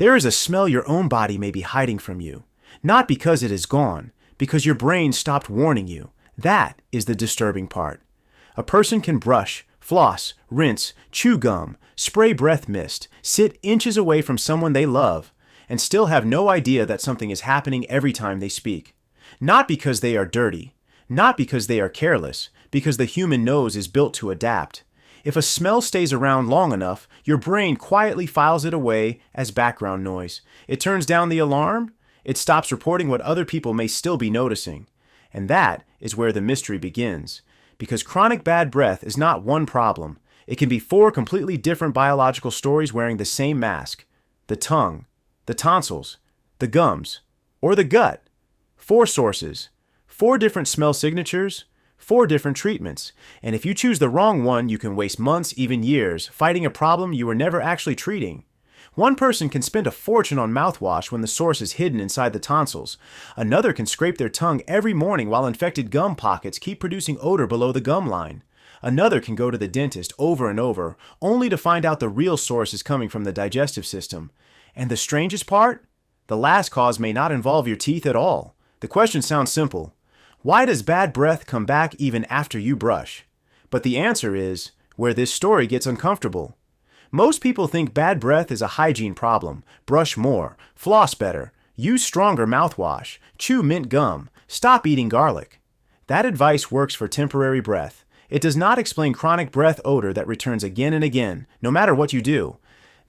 There is a smell your own body may be hiding from you. Not because it is gone, because your brain stopped warning you. That is the disturbing part. A person can brush, floss, rinse, chew gum, spray breath mist, sit inches away from someone they love, and still have no idea that something is happening every time they speak. Not because they are dirty, not because they are careless, because the human nose is built to adapt. If a smell stays around long enough, your brain quietly files it away as background noise. It turns down the alarm. It stops reporting what other people may still be noticing. And that is where the mystery begins. Because chronic bad breath is not one problem. It can be 4 completely different biological stories wearing the same mask. The tongue, the tonsils, the gums, or the gut. 4 sources, 4 different smell signatures, 4 different treatments. And if you choose the wrong one, you can waste months, even years, fighting a problem you were never actually treating. One person can spend a fortune on mouthwash when the source is hidden inside the tonsils. Another can scrape their tongue every morning while infected gum pockets keep producing odor below the gum line. Another can go to the dentist over and over, only to find out the real source is coming from the digestive system. And the strangest part? The last cause may not involve your teeth at all. The question sounds simple. Why does bad breath come back even after you brush? But the answer is where this story gets uncomfortable. Most people think bad breath is a hygiene problem. Brush more, floss better, use stronger mouthwash, chew mint gum, stop eating garlic. That advice works for temporary breath. It does not explain chronic breath odor that returns again and again, no matter what you do.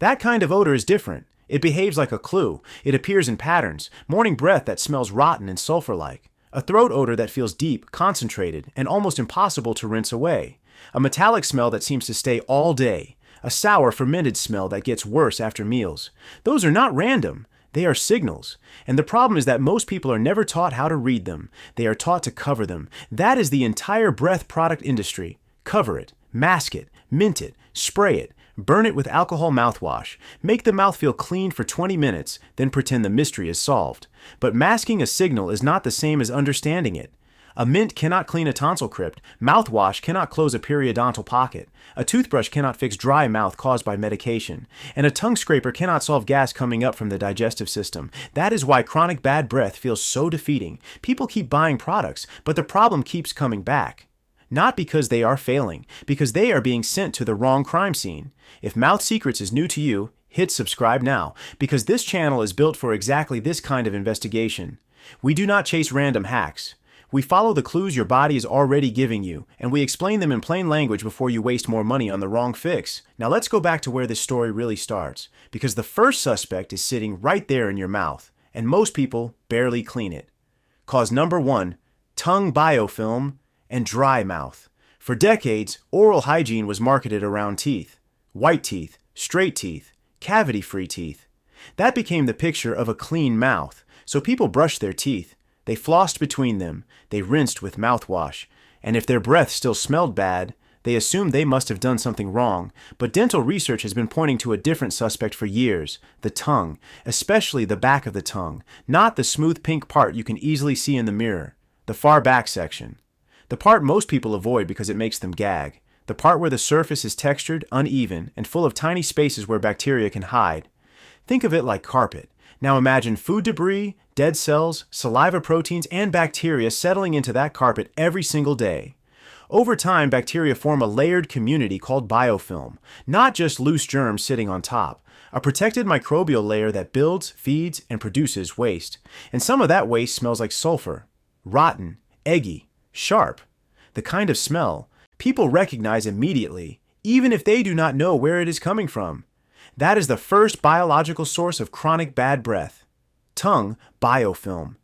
That kind of odor is different. It behaves like a clue. It appears in patterns. Morning breath that smells rotten and sulfur-like. A throat odor that feels deep, concentrated, and almost impossible to rinse away. A metallic smell that seems to stay all day. A sour, fermented smell that gets worse after meals. Those are not random. They are signals. And the problem is that most people are never taught how to read them. They are taught to cover them. That is the entire breath product industry. Cover it, mask it, mint it, spray it, burn it with alcohol mouthwash, make the mouth feel clean for 20 minutes, then pretend the mystery is solved. But masking a signal is not the same as understanding it. A mint cannot clean a tonsil crypt. Mouthwash cannot close a periodontal pocket. A toothbrush cannot fix dry mouth caused by medication. And a tongue scraper cannot solve gas coming up from the digestive system. That is why chronic bad breath feels so defeating. People keep buying products, but the problem keeps coming back. Not because they are failing, because they are being sent to the wrong crime scene. If Mouth Secrets is new to you, hit subscribe now, because this channel is built for exactly this kind of investigation. We do not chase random hacks. We follow the clues your body is already giving you, and we explain them in plain language before you waste more money on the wrong fix. Now let's go back to where this story really starts, because the first suspect is sitting right there in your mouth, and most people barely clean it. Cause number 1, tongue biofilm and dry mouth. For decades, oral hygiene was marketed around teeth. White teeth, straight teeth, cavity-free teeth. That became the picture of a clean mouth, so people brushed their teeth. They flossed between them, they rinsed with mouthwash, and if their breath still smelled bad, they assumed they must have done something wrong. But dental research has been pointing to a different suspect for years, the tongue, especially the back of the tongue, not the smooth pink part you can easily see in the mirror, the far back section. The part most people avoid because it makes them gag. The part where the surface is textured, uneven, and full of tiny spaces where bacteria can hide. Think of it like carpet. Now imagine food debris, dead cells, saliva proteins, and bacteria settling into that carpet every single day. Over time, bacteria form a layered community called biofilm, not just loose germs sitting on top. A protected microbial layer that builds, feeds, and produces waste. And some of that waste smells like sulfur. Rotten, eggy, sharp. The kind of smell people recognize immediately, even if they do not know where it is coming from. That is the first biological source of chronic bad breath. Tongue biofilm.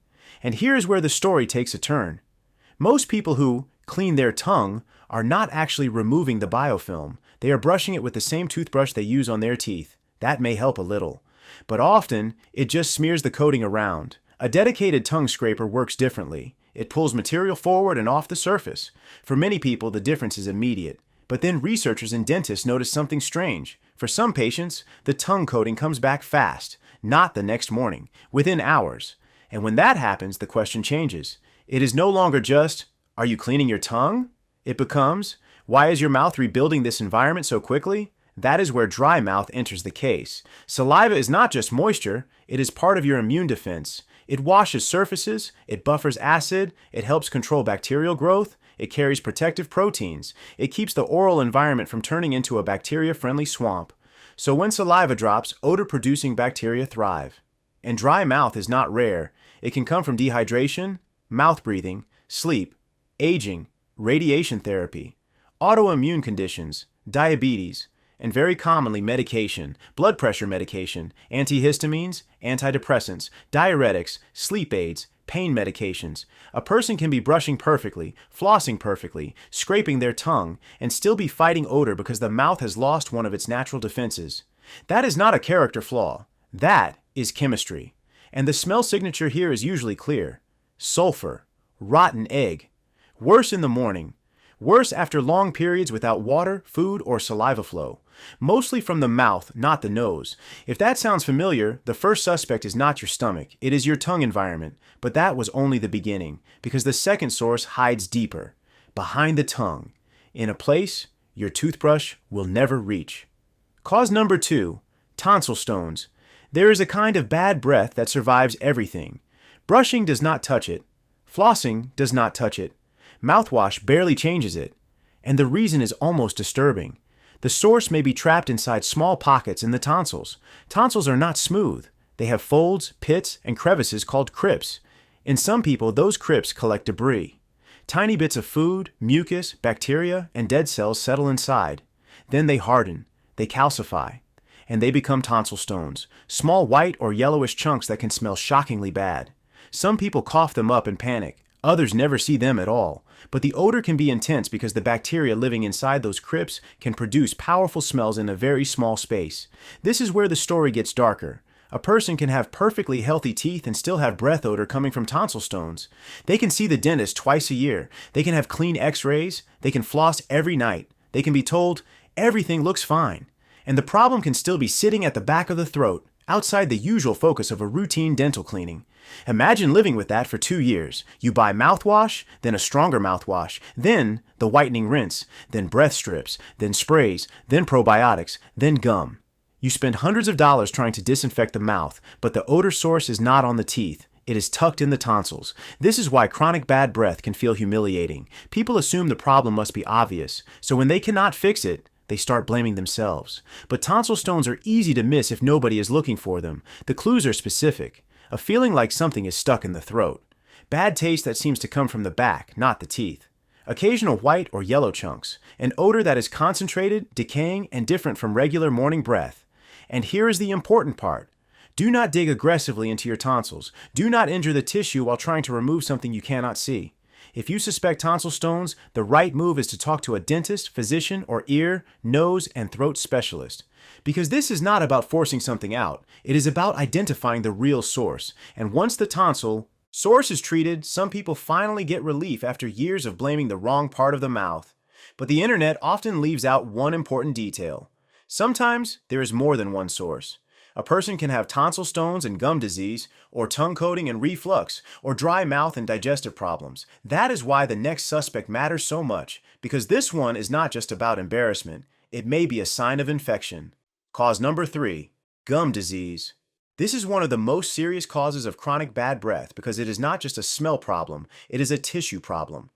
And here is where the story takes a turn. Most people who clean their tongue are not actually removing the biofilm. They are brushing it with the same toothbrush they use on their teeth. That may help a little. But often, it just smears the coating around. A dedicated tongue scraper works differently. It pulls material forward and off the surface. For many people, the difference is immediate. But then researchers and dentists notice something strange. For some patients, the tongue coating comes back fast, not the next morning, within hours. And when that happens, the question changes. It is no longer just, are you cleaning your tongue? It becomes, why is your mouth rebuilding this environment so quickly? That is where dry mouth enters the case. Saliva is not just moisture, it is part of your immune defense. It washes surfaces, it buffers acid, it helps control bacterial growth, it carries protective proteins, it keeps the oral environment from turning into a bacteria-friendly swamp. So when saliva drops, odor-producing bacteria thrive. And dry mouth is not rare. It can come from dehydration, mouth breathing, sleep, aging, radiation therapy, autoimmune conditions, diabetes, and very commonly medication, blood pressure medication, antihistamines, antidepressants, diuretics, sleep aids, pain medications. A person can be brushing perfectly, flossing perfectly, scraping their tongue, and still be fighting odor because the mouth has lost one of its natural defenses. That is not a character flaw. That is chemistry. And the smell signature here is usually clear. Sulfur, rotten egg. Worse in the morning. Worse after long periods without water, food, or saliva flow. Mostly from the mouth, not the nose. If that sounds familiar, the first suspect is not your stomach. It is your tongue environment. But that was only the beginning, because the second source hides deeper, behind the tongue, in a place your toothbrush will never reach. Cause number 2, tonsil stones. There is a kind of bad breath that survives everything. Brushing does not touch it. Flossing does not touch it. Mouthwash barely changes it. And the reason is almost disturbing. The source may be trapped inside small pockets in the tonsils. Tonsils are not smooth. They have folds, pits, and crevices called crypts. In some people, those crypts collect debris. Tiny bits of food, mucus, bacteria, and dead cells settle inside. Then they harden, they calcify, and they become tonsil stones, small white or yellowish chunks that can smell shockingly bad. Some people cough them up and panic. Others never see them at all. But the odor can be intense because the bacteria living inside those crypts can produce powerful smells in a very small space. This is where the story gets darker. A person can have perfectly healthy teeth and still have breath odor coming from tonsil stones. They can see the dentist twice a year. They can have clean x-rays. They can floss every night. They can be told, everything looks fine. And the problem can still be sitting at the back of the throat, outside the usual focus of a routine dental cleaning. Imagine living with that for 2 years. You buy mouthwash, then a stronger mouthwash, then the whitening rinse, then breath strips, then sprays, then probiotics, then gum. You spend hundreds of dollars trying to disinfect the mouth, but the odor source is not on the teeth. It is tucked in the tonsils. This is why chronic bad breath can feel humiliating. People assume the problem must be obvious, so when they cannot fix it, they start blaming themselves. But tonsil stones are easy to miss if nobody is looking for them. The clues are specific. A feeling like something is stuck in the throat. Bad taste that seems to come from the back, not the teeth. Occasional white or yellow chunks. An odor that is concentrated, decaying, and different from regular morning breath. And here is the important part. Do not dig aggressively into your tonsils. Do not injure the tissue while trying to remove something you cannot see. If you suspect tonsil stones, the right move is to talk to a dentist, physician, or ear, nose, and throat specialist. Because this is not about forcing something out. It is about identifying the real source. And once the tonsil source is treated, some people finally get relief after years of blaming the wrong part of the mouth. But the internet often leaves out one important detail. Sometimes there is more than one source. A person can have tonsil stones and gum disease, or tongue coating and reflux, or dry mouth and digestive problems. That is why the next suspect matters so much, because this one is not just about embarrassment. It may be a sign of infection. Cause number 3, gum disease. This is one of the most serious causes of chronic bad breath because it is not just a smell problem, it is a tissue problem.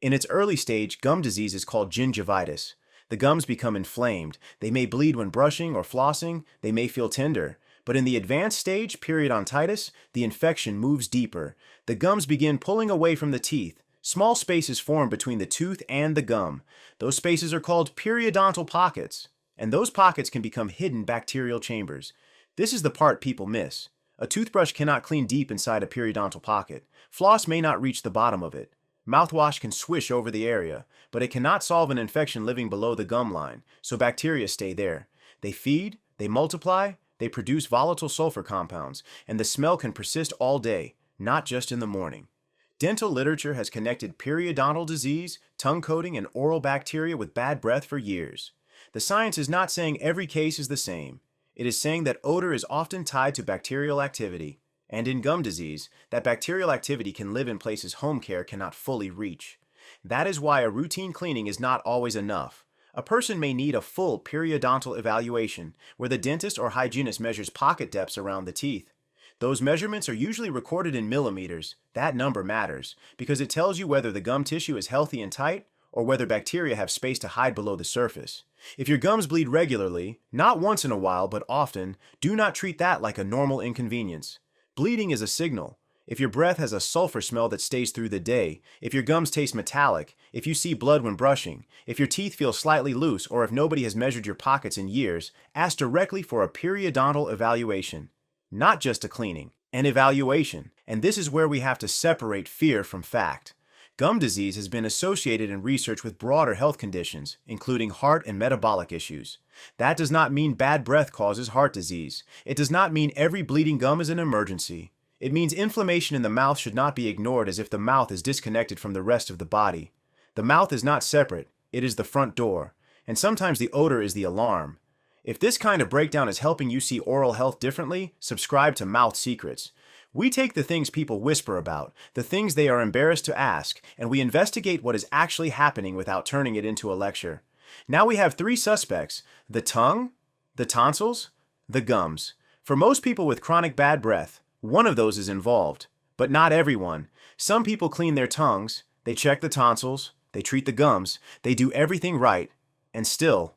In its early stage, gum disease is called gingivitis. The gums become inflamed. They may bleed when brushing or flossing. They may feel tender. But in the advanced stage, periodontitis, the infection moves deeper. The gums begin pulling away from the teeth. Small spaces form between the tooth and the gum. Those spaces are called periodontal pockets. And those pockets can become hidden bacterial chambers. This is the part people miss. A toothbrush cannot clean deep inside a periodontal pocket. Floss may not reach the bottom of it. Mouthwash can swish over the area, but it cannot solve an infection living below the gum line, so bacteria stay there. They feed, they multiply, they produce volatile sulfur compounds, and the smell can persist all day, not just in the morning. Dental literature has connected periodontal disease, tongue coating, and oral bacteria with bad breath for years. The science is not saying every case is the same. It is saying that odor is often tied to bacterial activity. And in gum disease, that bacterial activity can live in places home care cannot fully reach. That is why a routine cleaning is not always enough. A person may need a full periodontal evaluation, where the dentist or hygienist measures pocket depths around the teeth. Those measurements are usually recorded in millimeters. That number matters, because it tells you whether the gum tissue is healthy and tight, or whether bacteria have space to hide below the surface. If your gums bleed regularly, not once in a while but often, do not treat that like a normal inconvenience. Bleeding is a signal. If your breath has a sulfur smell that stays through the day, if your gums taste metallic, if you see blood when brushing, if your teeth feel slightly loose, or if nobody has measured your pockets in years, ask directly for a periodontal evaluation. Not just a cleaning, an evaluation. And this is where we have to separate fear from fact. Gum disease has been associated in research with broader health conditions, including heart and metabolic issues. That does not mean bad breath causes heart disease. It does not mean every bleeding gum is an emergency. It means inflammation in the mouth should not be ignored as if the mouth is disconnected from the rest of the body. The mouth is not separate, it is the front door, and sometimes the odor is the alarm. If this kind of breakdown is helping you see oral health differently, subscribe to Mouth Secrets. We take the things people whisper about, the things they are embarrassed to ask, and we investigate what is actually happening without turning it into a lecture. Now we have 3 suspects: the tongue, the tonsils, the gums. For most people with chronic bad breath, one of those is involved. But not everyone. Some people clean their tongues, they check the tonsils, they treat the gums, they do everything right, and still,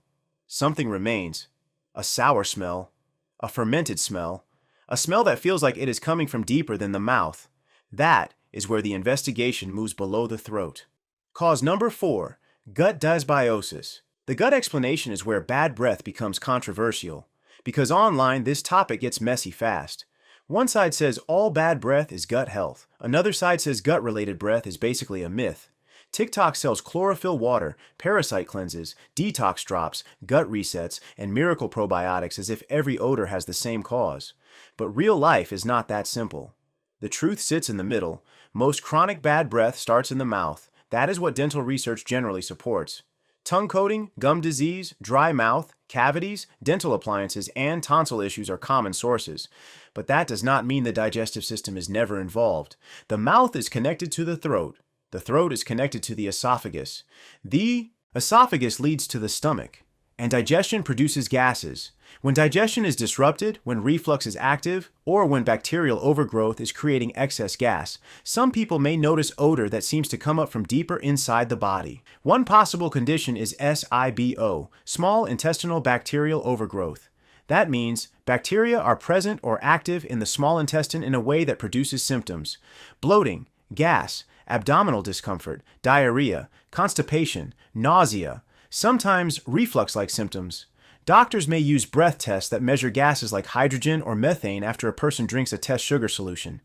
something remains. A sour smell, a fermented smell, a smell that feels like it is coming from deeper than the mouth. That is where the investigation moves below the throat. Cause number 4, gut dysbiosis. The gut explanation is where bad breath becomes controversial, because online this topic gets messy fast. One side says all bad breath is gut health. Another side says gut-related breath is basically a myth. TikTok sells chlorophyll water, parasite cleanses, detox drops, gut resets, and miracle probiotics as if every odor has the same cause. But real life is not that simple. The truth sits in the middle. Most chronic bad breath starts in the mouth. That is what dental research generally supports. Tongue coating, gum disease, dry mouth, cavities, dental appliances, and tonsil issues are common sources. But that does not mean the digestive system is never involved. The mouth is connected to the throat. The throat is connected to the esophagus. The esophagus leads to the stomach, and digestion produces gases. When digestion is disrupted, when reflux is active, or when bacterial overgrowth is creating excess gas, some people may notice odor that seems to come up from deeper inside the body. One possible condition is SIBO, small intestinal bacterial overgrowth. That means bacteria are present or active in the small intestine in a way that produces symptoms: bloating, gas, abdominal discomfort, diarrhea, constipation, nausea, sometimes reflux-like symptoms. Doctors may use breath tests that measure gases like hydrogen or methane after a person drinks a test sugar solution.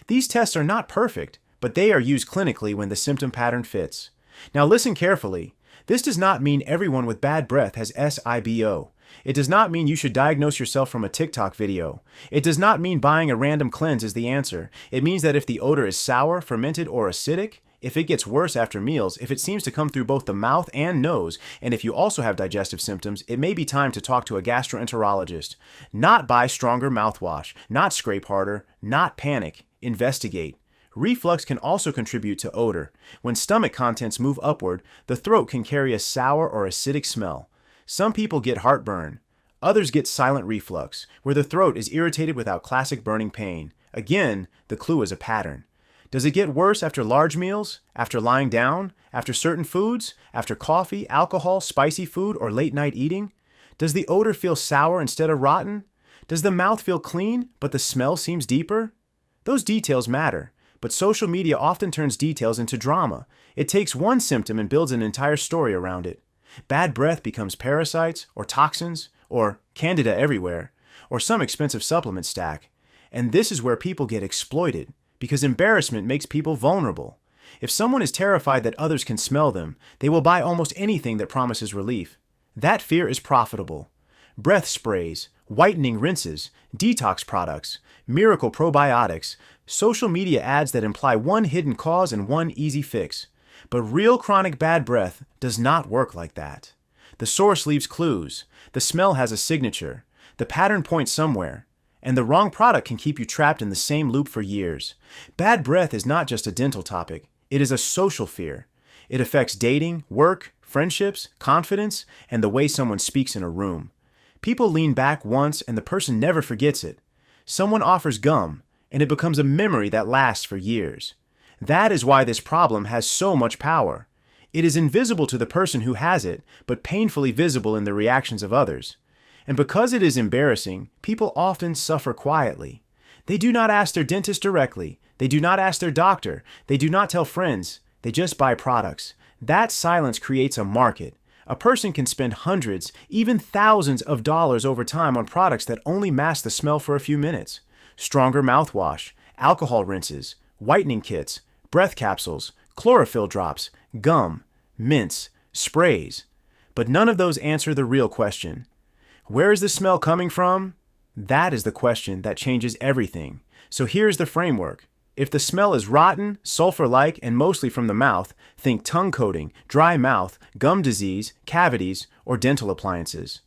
These tests are not perfect, but they are used clinically when the symptom pattern fits. Now listen carefully. This does not mean everyone with bad breath has SIBO. It does not mean you should diagnose yourself from a TikTok video. It does not mean buying a random cleanse is the answer. It means that if the odor is sour, fermented, or acidic, if it gets worse after meals, if it seems to come through both the mouth and nose, and if you also have digestive symptoms, it may be time to talk to a gastroenterologist. Not buy stronger mouthwash, not scrape harder, not panic. Investigate. Reflux can also contribute to odor. When stomach contents move upward, the throat can carry a sour or acidic smell. Some people get heartburn. Others get silent reflux, where the throat is irritated without classic burning pain. Again, the clue is a pattern. Does it get worse after large meals, after lying down, after certain foods, after coffee, alcohol, spicy food, or late-night eating? Does the odor feel sour instead of rotten? Does the mouth feel clean, but the smell seems deeper? Those details matter, but social media often turns details into drama. It takes one symptom and builds an entire story around it. Bad breath becomes parasites, or toxins, or candida everywhere, or some expensive supplement stack. And this is where people get exploited, because embarrassment makes people vulnerable. If someone is terrified that others can smell them, they will buy almost anything that promises relief. That fear is profitable. Breath sprays, whitening rinses, detox products, miracle probiotics, social media ads that imply one hidden cause and one easy fix. But real chronic bad breath does not work like that. The source leaves clues. The smell has a signature. The pattern points somewhere. And the wrong product can keep you trapped in the same loop for years. Bad breath is not just a dental topic. It is a social fear. It affects dating, work, friendships, confidence, and the way someone speaks in a room. People lean back once and the person never forgets it. Someone offers gum, and it becomes a memory that lasts for years. That is why this problem has so much power. It is invisible to the person who has it, but painfully visible in the reactions of others. And because it is embarrassing, people often suffer quietly. They do not ask their dentist directly. They do not ask their doctor. They do not tell friends. They just buy products. That silence creates a market. A person can spend hundreds, even thousands of dollars over time on products that only mask the smell for a few minutes. Stronger mouthwash, alcohol rinses, whitening kits, breath capsules, chlorophyll drops, gum, mints, sprays. But none of those answer the real question. Where is the smell coming from? That is the question that changes everything. So here's the framework. If the smell is rotten, sulfur-like, and mostly from the mouth, think tongue coating, dry mouth, gum disease, cavities, or dental appliances.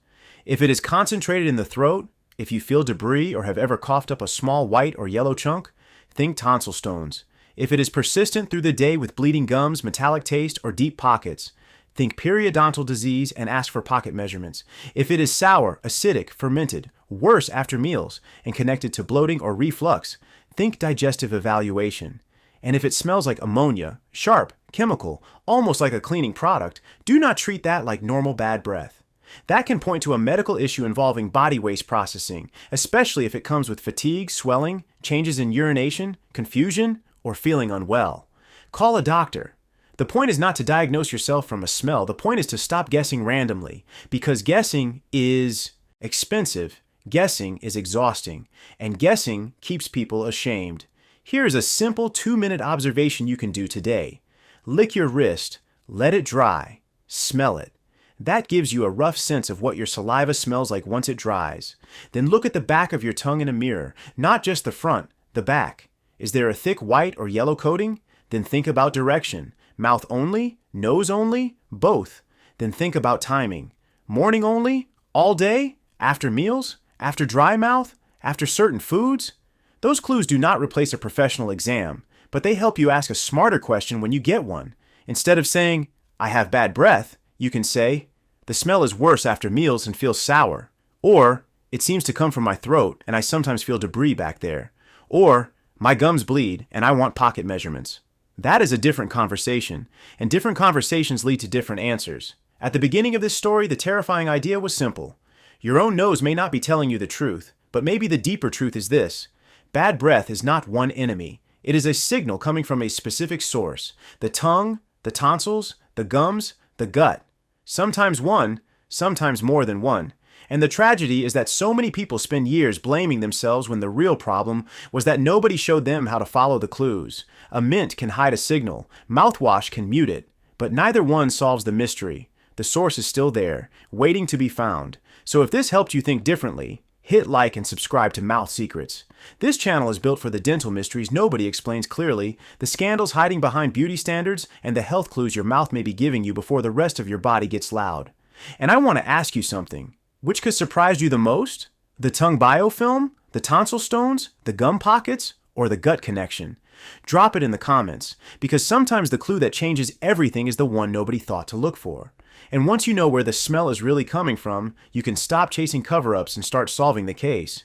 If it is concentrated in the throat, if you feel debris or have ever coughed up a small white or yellow chunk, think tonsil stones. If it is persistent through the day with bleeding gums, metallic taste, or deep pockets, think periodontal disease and ask for pocket measurements. If it is sour, acidic, fermented, worse after meals, and connected to bloating or reflux, think digestive evaluation. And if it smells like ammonia, sharp, chemical, almost like a cleaning product, do not treat that like normal bad breath. That can point to a medical issue involving body waste processing, especially if it comes with fatigue, swelling, changes in urination, confusion, or feeling unwell. Call a doctor. The point is not to diagnose yourself from a smell. The point is to stop guessing randomly, because guessing is expensive. Guessing is exhausting, and guessing keeps people ashamed. Here is a simple 2-minute observation you can do today. Lick your wrist, let it dry, smell it. That gives you a rough sense of what your saliva smells like once it dries. Then look at the back of your tongue in a mirror, not just the front, the back. Is there a thick white or yellow coating? Then think about direction. Mouth only? Nose only? Both. Then think about timing. Morning only? All day? After meals? After dry mouth? After certain foods? Those clues do not replace a professional exam, but they help you ask a smarter question when you get one. Instead of saying, I have bad breath, you can say, the smell is worse after meals and feels sour. Or, it seems to come from my throat and I sometimes feel debris back there. Or, my gums bleed and I want pocket measurements. That is a different conversation, and different conversations lead to different answers. At the beginning of this story, the terrifying idea was simple. Your own nose may not be telling you the truth, but maybe the deeper truth is this. Bad breath is not one enemy. It is a signal coming from a specific source. The tongue, the tonsils, the gums, the gut. Sometimes one, sometimes more than one. And the tragedy is that so many people spend years blaming themselves when the real problem was that nobody showed them how to follow the clues. A mint can hide a signal. Mouthwash can mute it. But neither one solves the mystery. The source is still there, waiting to be found. So if this helped you think differently, hit like and subscribe to Mouth Secrets. This channel is built for the dental mysteries nobody explains clearly, the scandals hiding behind beauty standards, and the health clues your mouth may be giving you before the rest of your body gets loud. And I want to ask you something. Which could surprise you the most? The tongue biofilm? The tonsil stones? The gum pockets? Or the gut connection? Drop it in the comments, because sometimes the clue that changes everything is the one nobody thought to look for. And once you know where the smell is really coming from, you can stop chasing cover-ups and start solving the case.